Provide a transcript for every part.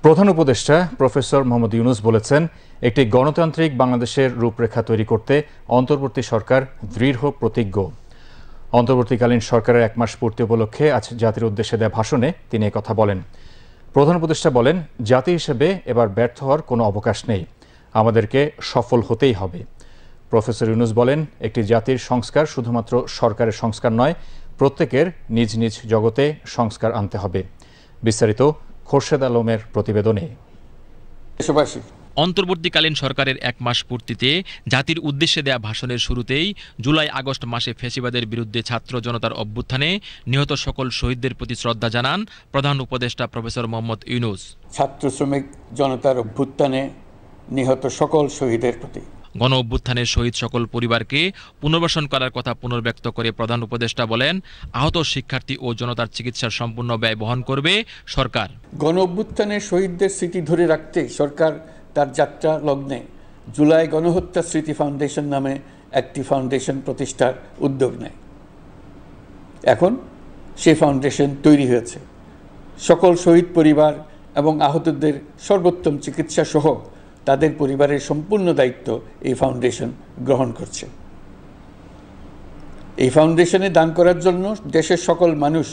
প্রধান উপদেষ্টা প্রফেসর মোহাম্মদ ইউনূস বলেছেন, একটি গণতান্ত্রিক বাংলাদেশের রূপরেখা তৈরি করতে অন্তর্বর্তী সরকার দৃঢ় প্রতিজ্ঞ। অন্তর্বর্তীকালীন সরকারের 1 মাস পূর্তি উপলক্ষে আজ জাতির উদ্দেশ্যে দেয়া ভাষণে তিনি একথা বলেন। প্রধান উপদেষ্টা বলেন, জাতি হিসেবে এবার ব্যর্থ হওয়ার কোনো অবকাশ নেই, আমাদেরকে সফল হতেই হবে। প্রফেসর ইউনূস বলেন, একটি জাতির সংস্কার শুধুমাত্র সরকারের সংস্কার নয়, প্রত্যেকের নিজ নিজ জগতে সংস্কার আনতে হবে। বিস্তারিত খোরশেদ আলমের প্রতিবেদনে। অন্তর্বর্তীকালীন সরকারের 1 মাস পূর্তিতে জাতির উদ্দেশ্যে দেয়া ভাষণের শুরুতেই জুলাই আগস্ট মাসে ফ্যাসিবাদের বিরুদ্ধে ছাত্র জনতার অভ্যুত্থানে নিহত সকল শহীদদের প্রতি শ্রদ্ধা জানান প্রধান উপদেষ্টা প্রফেসর মোহাম্মদ ইউনূস। ছাত্র শ্রমিক জনতার অভ্যুত্থানে নিহত সকল শহীদের প্রতি গণ অভ্যুত্থানের শহীদ সকল পরিবারকে পুনর্বাসন করার কথা পুনর্ব্যক্ত করে প্রধান উপদেষ্টা বলেন, আহত শিক্ষার্থী ও জনতার চিকিৎসার সম্পূর্ণ ব্যয় বহন করবে সরকার। গণ অভ্যুত্থানের শহীদদের স্মৃতি ধরে রাখতে সরকার তার যাত্রা লগ্নে জুলাই গণহত্যা স্মৃতি ফাউন্ডেশন নামে একটি ফাউন্ডেশন প্রতিষ্ঠার উদ্যোগ নেয়। এখন সেই ফাউন্ডেশন তৈরি হয়েছে। সকল শহীদ পরিবার এবং আহতদের সর্বোত্তম চিকিৎসা সহ তাদের পরিবারের সম্পূর্ণ দায়িত্ব এই ফাউন্ডেশন গ্রহণ করছে। এই ফাউন্ডেশনে দান করার জন্য দেশের সকল মানুষ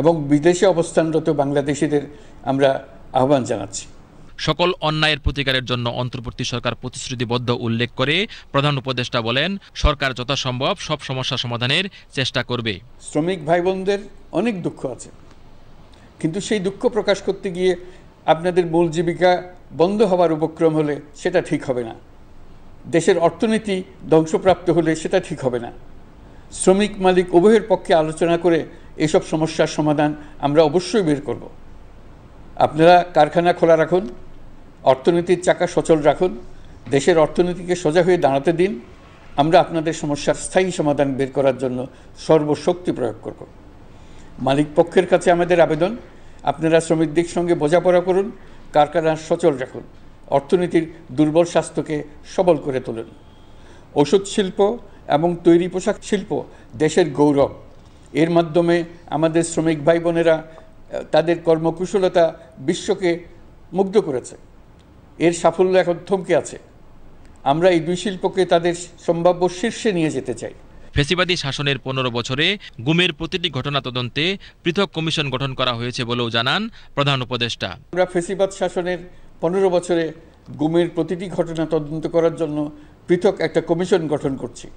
এবং বিদেশে অবস্থানরত বাংলাদেশিদের আমরা আহ্বান জানাচ্ছি। সকল অন্যায়ের প্রতিকারের জন্য অন্তর্বর্তী সরকার প্রতিশ্রুতিবদ্ধ উল্লেখ করে প্রধান উপদেষ্টা বলেন, সরকার যথাসম্ভব সব সমস্যা সমাধানের চেষ্টা করবে। শ্রমিক ভাই বোনদের অনেক দুঃখ আছে, কিন্তু সেই দুঃখ প্রকাশ করতে গিয়ে আপনাদের মূল জীবিকা বন্ধ হওয়ার উপক্রম হলে সেটা ঠিক হবে না। দেশের অর্থনীতি ধ্বংসপ্রাপ্ত হলে সেটা ঠিক হবে না। শ্রমিক মালিক উভয়ের পক্ষে আলোচনা করে এসব সমস্যার সমাধান আমরা অবশ্যই বের করব। আপনারা কারখানা খোলা রাখুন, অর্থনীতির চাকা সচল রাখুন, দেশের অর্থনীতিকে সোজা হয়ে দাঁড়াতে দিন। আমরা আপনাদের সমস্যার স্থায়ী সমাধান বের করার জন্য সর্বশক্তি প্রয়োগ করব। মালিক পক্ষের কাছে আমাদের আবেদন, আপনারা শ্রমিকদের সঙ্গে বোঝাপড়া করুন, কারখানা সচল রাখুন, অর্থনীতির দুর্বল স্বাস্থ্যকে সবল করে তুলুন। ওষুধ শিল্প এবং তৈরি পোশাক শিল্প দেশের গৌরব। এর মাধ্যমে আমাদের শ্রমিক ভাই বোনেরা তাদের কর্মকুশলতা বিশ্বকে মুগ্ধ করেছে। এর সাফল্য এখন থমকে আছে। আমরা এই দুই শিল্পকে তাদের সম্ভাব্য শীর্ষে নিয়ে যেতে চাই। ফ্যাসিবাদী শাসনের 15 বছরে গুমের প্রতিটি ঘটনা তদন্তে পৃথক কমিশন গঠন করা হয়েছে বলেও জানান প্রধান উপদেষ্টা। আমরা ফ্যাসিবাদ শাসনের 15 বছরে গুমের প্রতিটি ঘটনা তদন্ত করার জন্য পৃথক একটা কমিশন গঠন করছি।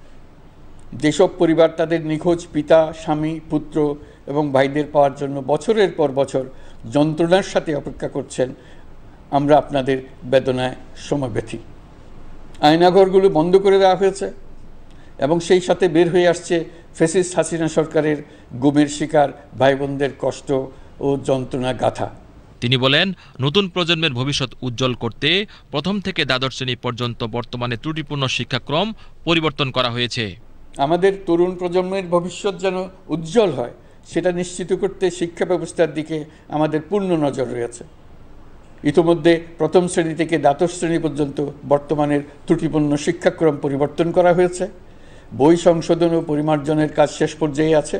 যেসব পরিবার তাদের নিখোঁজ পিতা, স্বামী, পুত্র এবং ভাইদের পাওয়ার জন্য বছরের পর বছর যন্ত্রণার সাথে অপেক্ষা করছেন, আমরা আপনাদের বেদনায় সমবেথী। আয়নাঘরগুলো বন্ধ করে দেওয়া হয়েছে এবং সেই সাথে বের হয়ে আসছে ফ্যাসিস্ট হাসিনা সরকারের গুমের শিকার ভাই বোনদের কষ্ট ও যন্ত্রণা গাথা। তিনি বলেন, নতুন প্রজন্মের ভবিষ্যৎ উজ্জ্বল করতে প্রথম থেকে দ্বাদশ শ্রেণী পর্যন্ত বর্তমানে ত্রুটিপূর্ণ শিক্ষাক্রম পরিবর্তন করা হয়েছে। আমাদের তরুণ প্রজন্মের ভবিষ্যৎ যেন উজ্জ্বল হয়, সেটা নিশ্চিত করতে শিক্ষা ব্যবস্থার দিকে আমাদের পূর্ণ নজর রয়েছে। ইতিমধ্যে প্রথম শ্রেণী থেকে দ্বাদশ শ্রেণী পর্যন্ত বর্তমানের ত্রুটিপূর্ণ শিক্ষাক্রম পরিবর্তন করা হয়েছে। বই সংশোধন ও পরিমার্জনের কাজ শেষ পর্যায়ে আছে।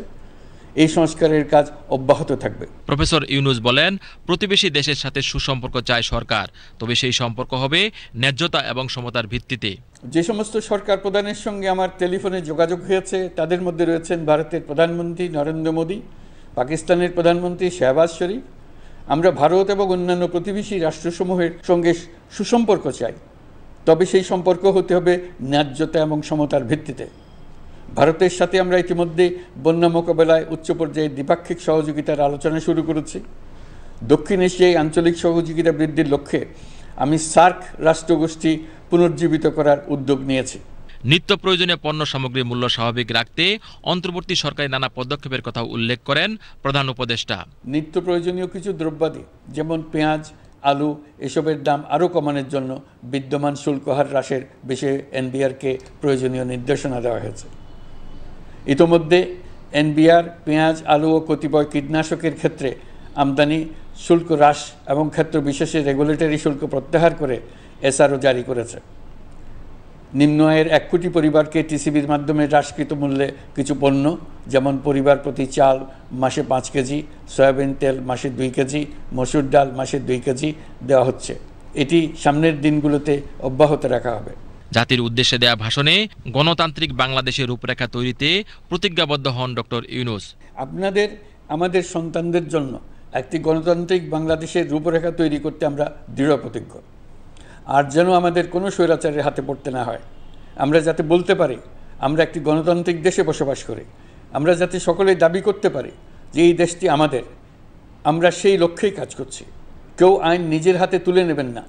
এই সংস্কারের কাজ অব্যাহত থাকবে। প্রফেসর ইউনূস বলেন, প্রতিবেশী দেশের সাথে সুসম্পর্ক চায় সরকার, তবে সেই সম্পর্ক হবে ন্যায্যতা এবং সমতার ভিত্তিতে। যে সমস্ত সরকার প্রধানের সঙ্গে আমার টেলিফোনে যোগাযোগ হয়েছে তাদের মধ্যে রয়েছেন ভারতের প্রধানমন্ত্রী নরেন্দ্র মোদী, পাকিস্তানের প্রধানমন্ত্রী শাহবাজ শরীফ। আমরা ভারত এবং অন্যান্য প্রতিবেশী রাষ্ট্রসমূহের সঙ্গে সুসম্পর্ক চাই, তবে সেই সম্পর্ক হতে হবে ন্যায্যতা এবং সমতার ভিত্তিতে। ভারতের সাথে আমরা ইতিমধ্যে বন্যা মোকাবেলায় উচ্চ পর্যায়ে দ্বিপাক্ষিক সহযোগিতার আলোচনা শুরু করেছি। দক্ষিণ এশিয়ায় আঞ্চলিক সহযোগিতা বৃদ্ধির লক্ষ্যে আমি সার্ক রাষ্ট্রগোষ্ঠী পুনর্জীবিত করার উদ্যোগ নিয়েছি। নিত্য প্রয়োজনীয় পণ্য সামগ্রীর মূল্য স্বাভাবিক রাখতে অন্তর্বর্তী সরকারের নানা পদক্ষেপের কথা উল্লেখ করেন প্রধান উপদেষ্টা। নিত্য প্রয়োজনীয় কিছু দ্রব্যাদি যেমন পেঁয়াজ, আলু এসবের দাম আরও কমানোর জন্য বিদ্যমান শুল্ক হার হ্রাসের বিষয়ে এনবিআরকে প্রয়োজনীয় নির্দেশনা দেওয়া হয়েছে। ইতোমধ্যে এনবিআর পেঁয়াজ, আলু ও কতিপয় কীটনাশকের ক্ষেত্রে আমদানি শুল্ক হ্রাস এবং ক্ষেত্র বিশেষে রেগুলেটরি শুল্ক প্রত্যাহার করে এসআরও জারি করেছে। নিম্ন আয়ের 1 কোটি পরিবারকে টিসিবির মাধ্যমে হ্রাসকৃত মূল্যে কিছু পণ্য যেমন পরিবার প্রতি চাল মাসে 5 কেজি, সয়াবিন তেল মাসে 2 কেজি, মসুর ডাল মাসে 2 কেজি দেওয়া হচ্ছে। এটি সামনের দিনগুলোতে অব্যাহত রাখা হবে। জাতির উদ্দেশ্যে দেয়া ভাষণে গণতান্ত্রিক বাংলাদেশের রূপরেখা তৈরিতে প্রতিজ্ঞাবদ্ধ হন ডক্টর ইউনূস। আপনাদের আমাদের সন্তানদের জন্য একটি গণতান্ত্রিক বাংলাদেশের রূপরেখা তৈরি করতে আমরা দৃঢ় প্রতিজ্ঞ। আর যেন আমাদের কোনো স্বৈরাচারের হাতে পড়তে না হয়। আমরা যাতে বলতে পারি আমরা একটি গণতান্ত্রিক দেশে বসবাস করি, আমরা যাতে সকলেই দাবি করতে পারি যে এই দেশটি আমাদের, আমরা সেই লক্ষ্যেই কাজ করছি। কেউ আইন নিজের হাতে তুলে নেবেন না।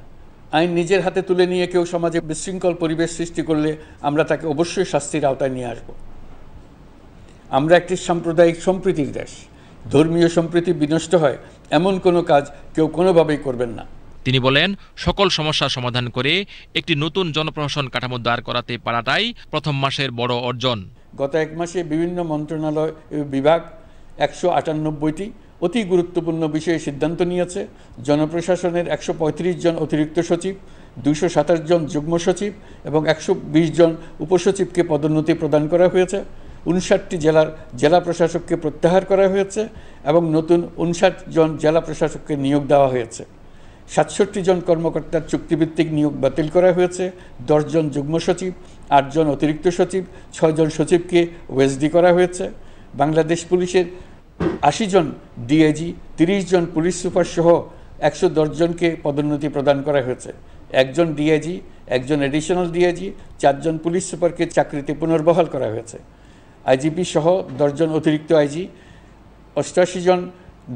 আইন নিজের হাতে তুলে নিয়ে কেউ সমাজে বিশৃঙ্খল পরিবেশ সৃষ্টি করলে আমরা তাকে অবশ্যই শাস্তির আওতায় নিয়ে আসব। আমরা একটি সাম্প্রদায়িক সম্প্রীতির দেশ। ধর্মীয় সম্প্রীতি বিনষ্ট হয় এমন কোনো কাজ কেউ কোনোভাবেই করবেন না। তিনি বলেন, সকল সমস্যার সমাধান করে একটি নতুন জনপ্রশাসন কাঠামো দাঁড় করাতে পারাটাই প্রথম মাসের বড় অর্জন। গত 1 মাসে বিভিন্ন মন্ত্রণালয় বিভাগ 198টি অতি গুরুত্বপূর্ণ বিষয়ে সিদ্ধান্ত নিয়েছে। জনপ্রশাসনের 135 জন অতিরিক্ত সচিব, 227 জন যুগ্ম সচিব এবং 120 জন উপসচিবকে পদোন্নতি প্রদান করা হয়েছে। 59টি জেলার জেলা প্রশাসককে প্রত্যাহার করা হয়েছে এবং নতুন 59 জন জেলা প্রশাসককে নিয়োগ দেওয়া হয়েছে। 67 জন কর্মকর্তার চুক্তিভিত্তিক নিয়োগ বাতিল করা হয়েছে। 10 জন যুগ্ম সচিব, 8 জন অতিরিক্ত সচিব, 6 জন সচিবকে ওএসডি করা হয়েছে। বাংলাদেশ পুলিশের 80 জন ডিআইজি, 30 জন পুলিশ সুপার সহ 110 জনকে পদোন্নতি প্রদান করা হয়েছে। 1 জন ডিআইজি, 1 জন এডিশনাল ডিআইজি, 4 জন পুলিশ সুপারকে চাকরিতে পুনর্বহাল করা হয়েছে। আইজিপি সহ 10 জন অতিরিক্ত আইজি, 88 জন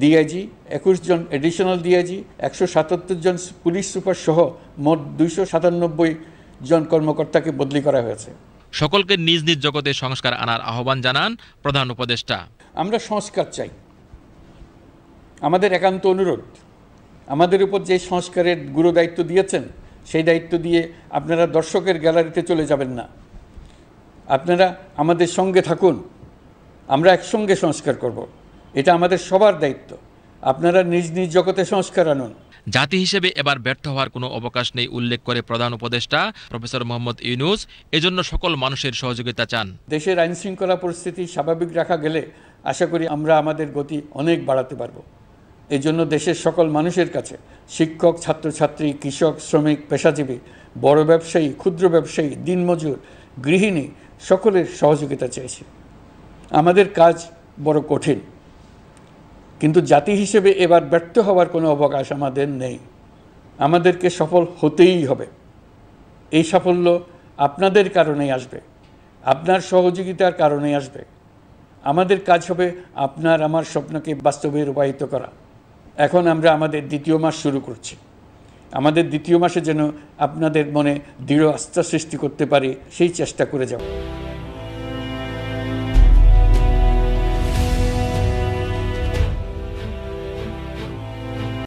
ডিআইজি, 21 জন এডিশনাল ডিআইজি, 177 জন পুলিশ সুপার সহ মোট 297 জন কর্মকর্তাকে বদলি করা হয়েছে। সকলকে নিজ নিজ জগতে সংস্কার আনার আহ্বান জানান প্রধান উপদেষ্টা। আমরা সংস্কার চাই। আমাদের একান্ত অনুরোধ, আমাদের উপর যে সংস্কারের গুরু দায়িত্ব দিয়েছেন সেই দায়িত্ব দিয়ে আপনারা দর্শকের গ্যালারিতে চলে যাবেন না। আপনারা আমাদের সঙ্গে থাকুন, আমরা একসঙ্গে সংস্কার করব। এটা আমাদের সবার দায়িত্ব। আপনারা নিজ নিজ জগতে সংস্কার আনুন। জাতি হিসেবে এবার ব্যর্থ হওয়ার কোনো অবকাশ নেই উল্লেখ করে প্রধান উপদেষ্টা প্রফেসর মোহাম্মদ ইউনূস এজন্য সকল মানুষের সহযোগিতা চান। দেশের আইন শৃঙ্খলা পরিস্থিতি স্বাভাবিক রাখা গেলে আশা করি আমরা আমাদের গতি অনেক বাড়াতে পারব। এই জন্য দেশের সকল মানুষের কাছে শিক্ষক, ছাত্রছাত্রী, কৃষক, শ্রমিক, পেশাজীবী, বড় ব্যবসায়ী, ক্ষুদ্র ব্যবসায়ী, দিনমজুর, গৃহিণী সকলের সহযোগিতা চাইছি। আমাদের কাজ বড় কঠিন, কিন্তু জাতি হিসেবে এবার ব্যর্থ হওয়ার কোনো অবকাশ আমাদের নেই। আমাদেরকে সফল হতেই হবে। এই সাফল্য আপনাদের কারণেই আসবে, আপনার সহযোগিতার কারণেই আসবে। আমাদের কাজ হবে আপনার আমার স্বপ্নকে বাস্তবে রূপায়িত করা। এখন আমরা আমাদের 2য় মাস শুরু করছি। আমাদের 2য় মাসে যেন আপনাদের মনে দৃঢ় আস্থা সৃষ্টি করতে পারি সেই চেষ্টা করে যাব।